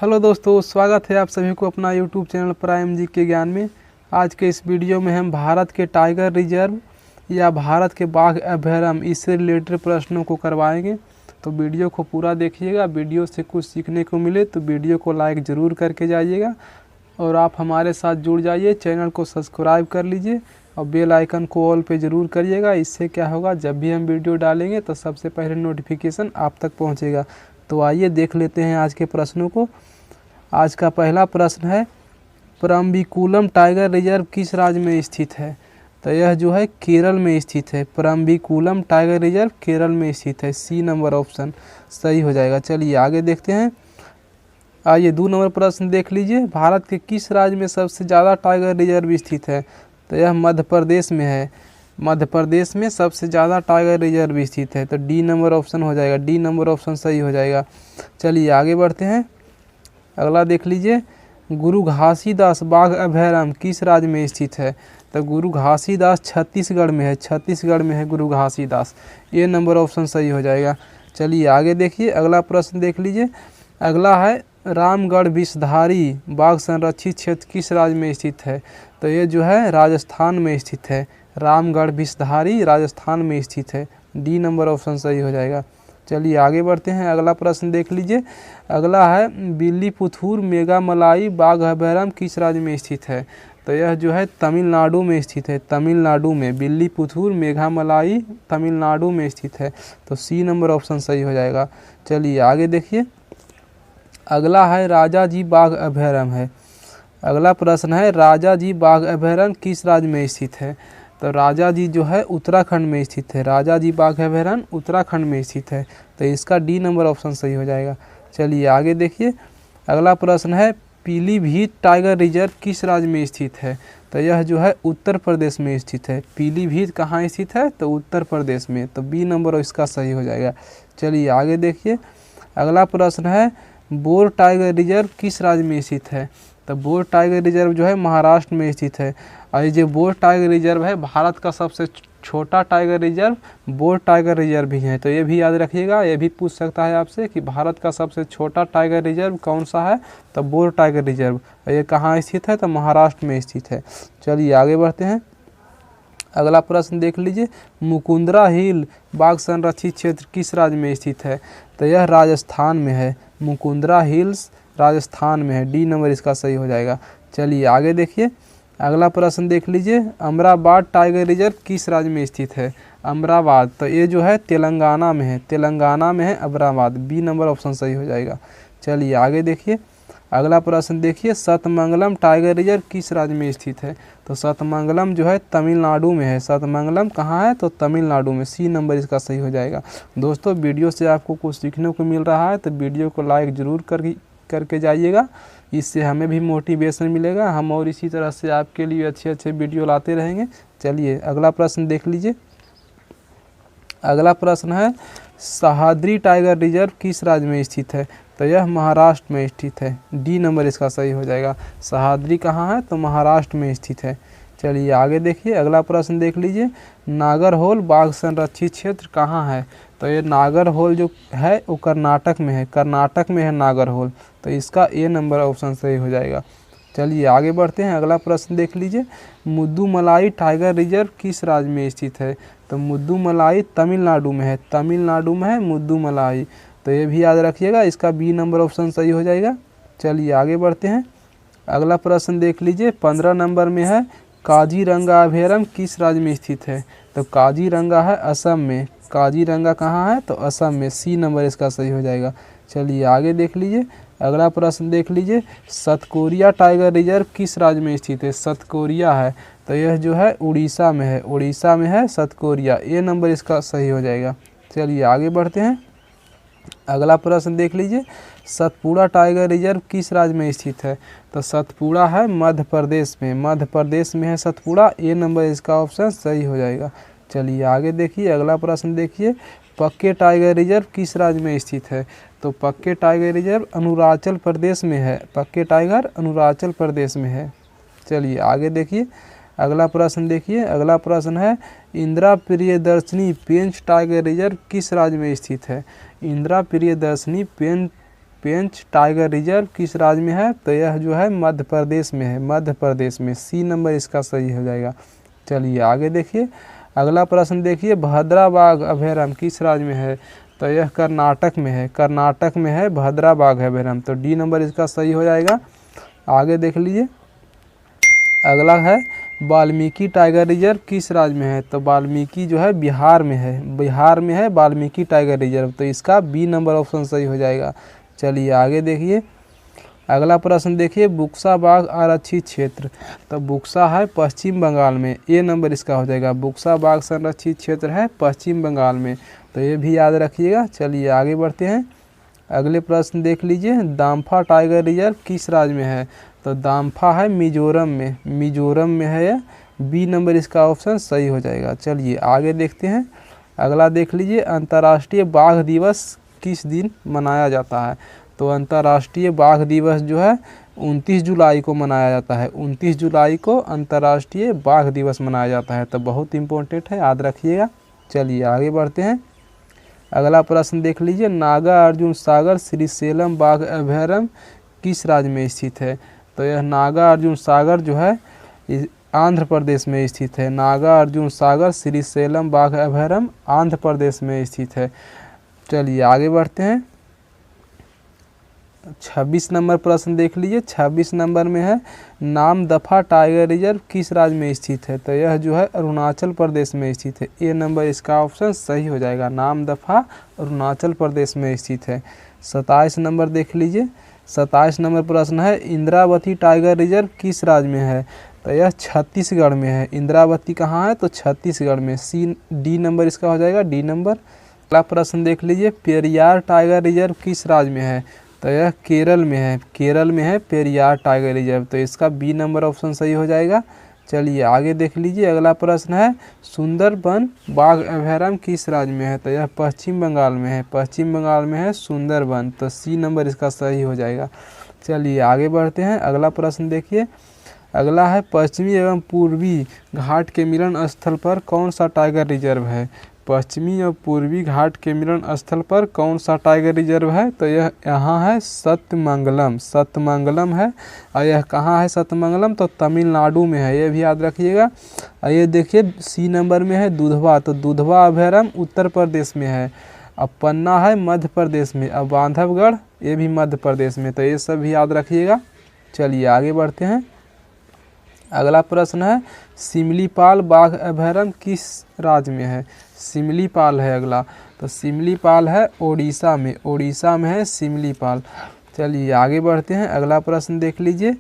Hello दोस्तों, स्वागत है आप सभी को अपना यूट्यूब चैनल प्राइम जी के ज्ञान में। आज के इस वीडियो में हम भारत के टाइगर रिजर्व या भारत के बाघ अभयारण्य इससे रिलेटेड प्रश्नों को करवाएंगे। तो वीडियो को पूरा देखिएगा। वीडियो से कुछ सीखने को मिले तो वीडियो को लाइक ज़रूर करके जाइएगा और आप हमारे साथ जुड़ जाइए। चैनल को सब्सक्राइब कर लीजिए और बेल आइकन को ऑल पे ज़रूर करिएगा। इससे क्या होगा, जब भी हम वीडियो डालेंगे तो सबसे पहले नोटिफिकेशन आप तक पहुँचेगा। तो आइए देख लेते हैं आज के प्रश्नों को। आज का पहला प्रश्न है, परम्बिकुलम टाइगर रिजर्व किस राज्य में स्थित है? तो यह जो है केरल में स्थित है। परम्बिकुलम टाइगर रिजर्व केरल में स्थित है। सी नंबर ऑप्शन सही हो जाएगा। चलिए आगे देखते हैं। आइए 2 नंबर प्रश्न देख लीजिए। भारत के किस राज्य में सबसे ज़्यादा टाइगर रिजर्व स्थित है? तो यह मध्य प्रदेश में है। मध्य प्रदेश में सबसे ज़्यादा टाइगर रिजर्व स्थित है। तो डी नंबर ऑप्शन हो जाएगा। डी नंबर ऑप्शन सही हो जाएगा। चलिए आगे बढ़ते हैं। अगला देख लीजिए, गुरु घासीदास बाघ अभयारण्य किस राज्य में स्थित है? तो गुरु घासीदास छत्तीसगढ़ में है। छत्तीसगढ़ में है गुरु घासीदास। ये नंबर ऑप्शन सही हो जाएगा। चलिए आगे देखिए, अगला प्रश्न देख लीजिए। अगला है, रामगढ़ विषधारी बाघ संरक्षित क्षेत्र किस राज्य में स्थित है? तो ये जो है राजस्थान में स्थित है। रामगढ़ विषधारी राजस्थान में स्थित है। डी नंबर ऑप्शन सही हो जाएगा। चलिए आगे बढ़ते हैं। अगला प्रश्न देख लीजिए। अगला है, बिल्लीपुथूर मेघामलाई बाघ अभयारण्य किस राज्य में स्थित है? तो यह जो है तमिलनाडु में स्थित है। तमिलनाडु में बिल्लीपुथूर मेघामलाई तमिलनाडु में स्थित है। तो सी नंबर ऑप्शन सही हो जाएगा। चलिए आगे देखिए। अगला है, राजा जी बाघ अभयारण्य है। अगला प्रश्न है, राजा जी बाघ अभयारण्य किस राज्य में स्थित है? तो राजा जी जो है उत्तराखंड में स्थित है। राजा जी बाघ अभयारण्य उत्तराखंड में स्थित है। तो इसका डी नंबर ऑप्शन सही हो जाएगा। चलिए आगे देखिए। अगला प्रश्न है, पीलीभीत टाइगर रिजर्व किस राज्य में स्थित है? तो यह जो है उत्तर प्रदेश में स्थित है। पीलीभीत कहाँ स्थित है? तो उत्तर प्रदेश में। तो बी नंबर इसका सही हो जाएगा। चलिए आगे देखिए। अगला प्रश्न है, बोर टाइगर रिजर्व किस राज्य में स्थित है? तो बोर टाइगर रिजर्व जो है महाराष्ट्र में स्थित है। और ये जो बोर टाइगर रिजर्व है, भारत का सबसे छोटा tiger reserve bore tiger reserve भी है। तो ये भी याद रखिएगा। ये भी पूछ सकता है आपसे कि भारत का सबसे छोटा टाइगर रिजर्व कौन सा है? तो बोर टाइगर रिजर्व। और ये कहाँ स्थित है? तो महाराष्ट्र में स्थित है। चलिए आगे बढ़ते हैं। अगला प्रश्न देख लीजिए। मुकुंदरा हिल बाघ संरक्षित क्षेत्र किस राज्य में स्थित है? तो यह राजस्थान में है। मुकुंदरा हिल्स राजस्थान में है। डी नंबर इसका सही हो जाएगा। चलिए आगे देखिए। अगला प्रश्न देख लीजिए। अमराबाद टाइगर रिजर्व किस राज्य में स्थित है? अमराबाद, तो ये जो है तेलंगाना में है। तेलंगाना में है अमराबाद। बी नंबर ऑप्शन सही हो जाएगा। चलिए आगे देखिए। अगला प्रश्न देखिए, सतमंगलम टाइगर रिजर्व किस राज्य में स्थित है? तो सतमंगलम जो है तमिलनाडु में है। सतमंगलम कहाँ है? तो तमिलनाडु में। सी नंबर इसका सही हो जाएगा। दोस्तों, वीडियो से आपको कुछ सीखने को मिल रहा है तो वीडियो को लाइक ज़रूर करके जाइएगा। इससे हमें भी मोटिवेशन मिलेगा। हम और इसी तरह से आपके लिए अच्छे अच्छे वीडियो लाते रहेंगे। चलिए अगला प्रश्न देख लीजिए। अगला प्रश्न है, सह्याद्री टाइगर रिजर्व किस राज्य में स्थित है? तो यह महाराष्ट्र में स्थित है। डी नंबर इसका सही हो जाएगा। सह्याद्री कहाँ है? तो महाराष्ट्र में स्थित है। चलिए आगे देखिए। अगला प्रश्न देख लीजिए। नागरहोल बाघ संरक्षित क्षेत्र कहाँ है? तो ये नागरहोल जो है वो कर्नाटक में है। कर्नाटक में है नागरहोल। तो इसका ए नंबर ऑप्शन सही हो जाएगा। चलिए आगे बढ़ते हैं। अगला प्रश्न देख लीजिए। मुद्दुमलाई टाइगर रिजर्व किस राज्य में स्थित है? तो मुद्दुमलाई तमिलनाडु में है। तमिलनाडु में है मुद्दुमलाई। तो ये भी याद रखिएगा। इसका बी नंबर ऑप्शन सही हो जाएगा। चलिए आगे बढ़ते हैं। अगला प्रश्न देख लीजिए। 15 नंबर में है, काजीरंगा अभयारण्य किस राज्य में स्थित है? तो काजीरंगा है असम में। काजीरंगा कहाँ है? तो असम में। सी नंबर इसका सही हो जाएगा। चलिए आगे देख लीजिए। अगला प्रश्न देख लीजिए। सतकोरिया टाइगर रिजर्व किस राज्य में स्थित है? सतकोरिया है। तो यह जो है उड़ीसा में है। उड़ीसा में है सतकोरिया। ए नंबर इसका सही हो जाएगा। चलिए आगे बढ़ते हैं। अगला प्रश्न देख लीजिए। सतपुड़ा टाइगर रिजर्व किस राज्य में स्थित है? तो सतपुड़ा है मध्य प्रदेश में। मध्य प्रदेश में है सतपुड़ा। ए नंबर इसका ऑप्शन सही हो जाएगा। चलिए आगे देखिए। अगला प्रश्न देखिए। पक्के टाइगर रिजर्व किस राज्य में स्थित है? तो पक्के टाइगर रिजर्व अरुणाचल प्रदेश में है। पक्के टाइगर अरुणाचल प्रदेश में है। चलिए आगे देखिए। अगला प्रश्न देखिए। अगला प्रश्न है, इंदिरा प्रियदर्शनी पेंच टाइगर रिजर्व किस राज्य में स्थित है? इंदिरा प्रियदर्शनी पेंच पेंच टाइगर रिजर्व किस राज्य में है? तो यह जो है मध्य प्रदेश में है, मध्य प्रदेश में। सी नंबर इसका सही हो जाएगा। चलिए आगे देखिए, अगला प्रश्न देखिए, भद्रा बाघ अभयारण्य किस राज्य में है? तो यह कर्नाटक में है, कर्नाटक में है भद्रा बाघ अभयारण्य। तो डी नंबर इसका सही हो जाएगा। आगे देख लीजिए, अगला है वाल्मीकि टाइगर रिजर्व किस राज्य में है? तो वाल्मीकि जो है बिहार में है, बिहार में है वाल्मीकि टाइगर रिजर्व। तो इसका बी नंबर ऑप्शन सही हो जाएगा। चलिए आगे देखिए, अगला प्रश्न देखिए, बुक्सा बाघ आरक्षित क्षेत्र। तो बुक्सा है पश्चिम बंगाल में, ए नंबर इसका हो जाएगा। बुक्सा बाघ संरक्षित क्षेत्र है पश्चिम बंगाल में, तो ये भी याद रखिएगा। चलिए आगे बढ़ते हैं, अगले प्रश्न देख लीजिए, दाम्फा टाइगर रिजर्व किस राज्य में है? तो दाम्फा है मिजोरम में, मिजोरम में है यह। बी नंबर इसका ऑप्शन सही हो जाएगा। चलिए आगे देखते हैं, अगला देख लीजिए, अंतर्राष्ट्रीय बाघ दिवस किस दिन मनाया जाता है? तो अंतर्राष्ट्रीय बाघ दिवस जो है 29 जुलाई को मनाया जाता है, 29 जुलाई को अंतर्राष्ट्रीय बाघ दिवस मनाया जाता है। तो बहुत इम्पोर्टेंट है, याद रखिएगा। चलिए आगे बढ़ते हैं, अगला प्रश्न देख लीजिए, नागार्जुन सागर श्रीशैलम बाघ अभयारण्य किस राज्य में स्थित है? तो यह नागार्जुन सागर जो है आंध्र प्रदेश में स्थित है। नागार्जुन सागर श्रीशैलम बाघ अभयारण्य आंध्र प्रदेश में स्थित है। चलिए आगे बढ़ते हैं, 26 नंबर प्रश्न देख लीजिए, 26 नंबर में है, नामदफा टाइगर रिजर्व किस राज्य में स्थित है? तो यह जो है अरुणाचल प्रदेश में स्थित है। ए नंबर इसका ऑप्शन सही हो जाएगा, नामदफा अरुणाचल प्रदेश में स्थित है। 27 नंबर देख लीजिए, 27 नंबर प्रश्न है, इंद्रावती टाइगर रिजर्व किस राज्य में है? तो यह छत्तीसगढ़ में है। इंद्रावती कहाँ है? तो छत्तीसगढ़ में। डी नंबर इसका हो जाएगा, डी नंबर। अगला प्रश्न देख लीजिए, पेरियार टाइगर रिजर्व किस राज्य में है? तो यह केरल में है, केरल में है पेरियार टाइगर रिजर्व। तो इसका बी नंबर ऑप्शन सही हो जाएगा। चलिए आगे देख लीजिए, अगला प्रश्न है, सुंदरबन बाघ अभयारण्य किस राज्य में है? तो यह पश्चिम बंगाल में है, पश्चिम बंगाल में है सुंदरबन। तो सी नंबर इसका सही हो जाएगा। चलिए आगे बढ़ते हैं, अगला प्रश्न देखिए, अगला है, पश्चिमी एवं पूर्वी घाट के मिलन स्थल पर कौन सा टाइगर रिजर्व है? पश्चिमी और पूर्वी घाट के मिलन स्थल पर कौन सा टाइगर रिजर्व है? तो यह यहाँ है सत्यमंगलम, सत्यमंगलम है। और यह कहाँ है सत्यमंगलम? तो तमिलनाडु में है, ये भी याद रखिएगा। और ये देखिए सी नंबर में है दुधवा, तो दुधवा अभयारण्य उत्तर प्रदेश में है। अब पन्ना है मध्य प्रदेश में, अब बांधवगढ़ ये भी मध्य प्रदेश में। तो ये सब भी याद रखिएगा। चलिए आगे बढ़ते हैं, अगला प्रश्न है, सिमलीपाल बाघ अभयारण्य किस राज्य में है? सिमलीपाल है अगला, तो सिमलीपाल है ओडिशा में, ओडिशा में है सिमलीपाल। चलिए आगे बढ़ते हैं, अगला प्रश्न देख लीजिए,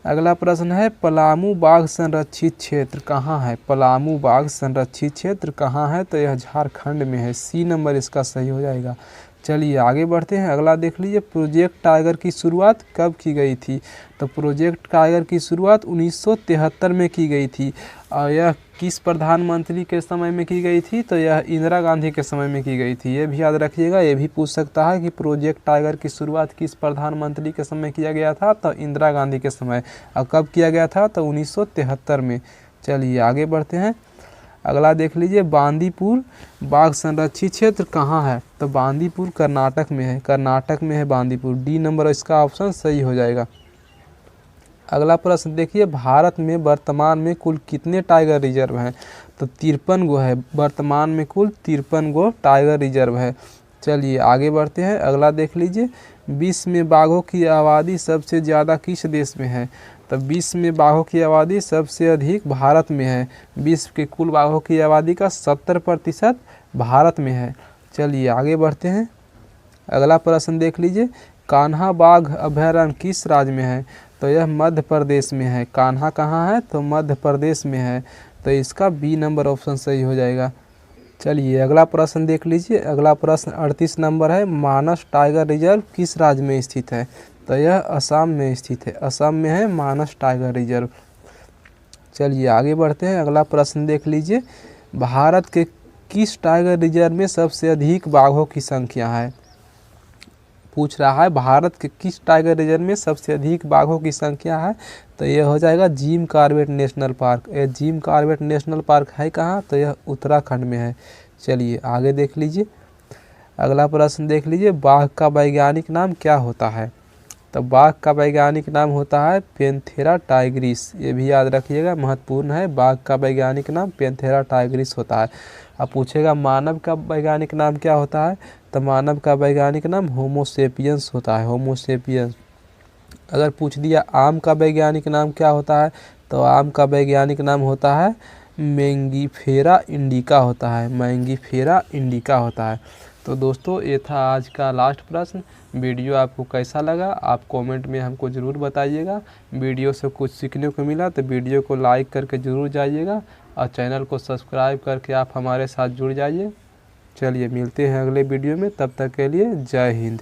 अगला प्रश्न है, पलामू बाघ संरक्षित क्षेत्र कहाँ है? पलामू बाघ संरक्षित क्षेत्र कहाँ है? तो यह झारखंड में है। सी नंबर इसका सही हो जाएगा। चलिए आगे बढ़ते हैं, अगला देख लीजिए, प्रोजेक्ट टाइगर की शुरुआत कब की गई थी? तो प्रोजेक्ट टाइगर की शुरुआत 1973 में की गई थी। और यह किस प्रधानमंत्री के समय में की गई थी? तो यह इंदिरा गांधी के समय में की गई थी। ये भी याद रखिएगा, ये भी पूछ सकता है कि प्रोजेक्ट टाइगर की शुरुआत किस प्रधानमंत्री के समय किया गया था? तो इंदिरा गांधी के समय। और कब किया गया था? तो 1973 में। चलिए आगे बढ़ते हैं, अगला देख लीजिए, बांदीपुर बाघ संरक्षित क्षेत्र कहाँ है? तो बांदीपुर कर्नाटक में है, कर्नाटक में है बांदीपुर। डी नंबर इसका ऑप्शन सही हो जाएगा। अगला प्रश्न देखिए, भारत में वर्तमान में कुल कितने टाइगर रिजर्व हैं? तो 53 गो है, वर्तमान में कुल 53 गो टाइगर रिजर्व है। चलिए आगे बढ़ते हैं, अगला देख लीजिए, विश्व में बाघों की आबादी सबसे ज़्यादा किस देश में है? तो विश्व में बाघों की आबादी सबसे अधिक भारत में है। विश्व के कुल बाघों की आबादी का 70% भारत में है। चलिए आगे बढ़ते हैं, अगला प्रश्न देख लीजिए, कान्हा बाघ अभयारण्य किस राज्य में है? तो यह मध्य प्रदेश में है। कान्हा कहाँ है? तो मध्य प्रदेश में है। तो इसका बी नंबर ऑप्शन सही हो जाएगा। चलिए अगला प्रश्न देख लीजिए, अगला प्रश्न 38 नंबर है, मानस टाइगर रिजर्व किस राज्य में स्थित है? तो यह असम में स्थित है, असम में है मानस टाइगर रिजर्व। चलिए आगे बढ़ते हैं, अगला प्रश्न देख लीजिए, भारत के किस टाइगर रिजर्व में सबसे अधिक बाघों की संख्या है? पूछ रहा है भारत के किस टाइगर रिजर्व में सबसे अधिक बाघों की संख्या है? तो यह हो जाएगा जिम कॉर्बेट नेशनल पार्क। यह जिम कॉर्बेट नेशनल पार्क है कहाँ? तो यह उत्तराखंड में है। चलिए आगे देख लीजिए, अगला प्रश्न देख लीजिए, बाघ का वैज्ञानिक नाम क्या होता है? तो बाघ का वैज्ञानिक नाम होता है पैंथेरा टाइग्रिस। ये भी याद रखिएगा, महत्वपूर्ण है। बाघ का वैज्ञानिक नाम पैंथेरा टाइग्रिस होता है। अब पूछेगा मानव का वैज्ञानिक नाम क्या होता है? तो मानव का वैज्ञानिक नाम होमोसेपियंस होता है, होमोसेपियंस। अगर पूछ दिया आम का वैज्ञानिक नाम क्या होता है? तो आम का वैज्ञानिक नाम होता है मैंगीफेरा इंडिका होता है, मैंगीफेरा इंडिका होता है। तो दोस्तों ये था आज का लास्ट प्रश्न। वीडियो आपको कैसा लगा आप कमेंट में हमको ज़रूर बताइएगा। वीडियो से कुछ सीखने को मिला तो वीडियो को लाइक करके ज़रूर जाइएगा और चैनल को सब्सक्राइब करके आप हमारे साथ जुड़ जाइए। चलिए मिलते हैं अगले वीडियो में, तब तक के लिए जय हिंद।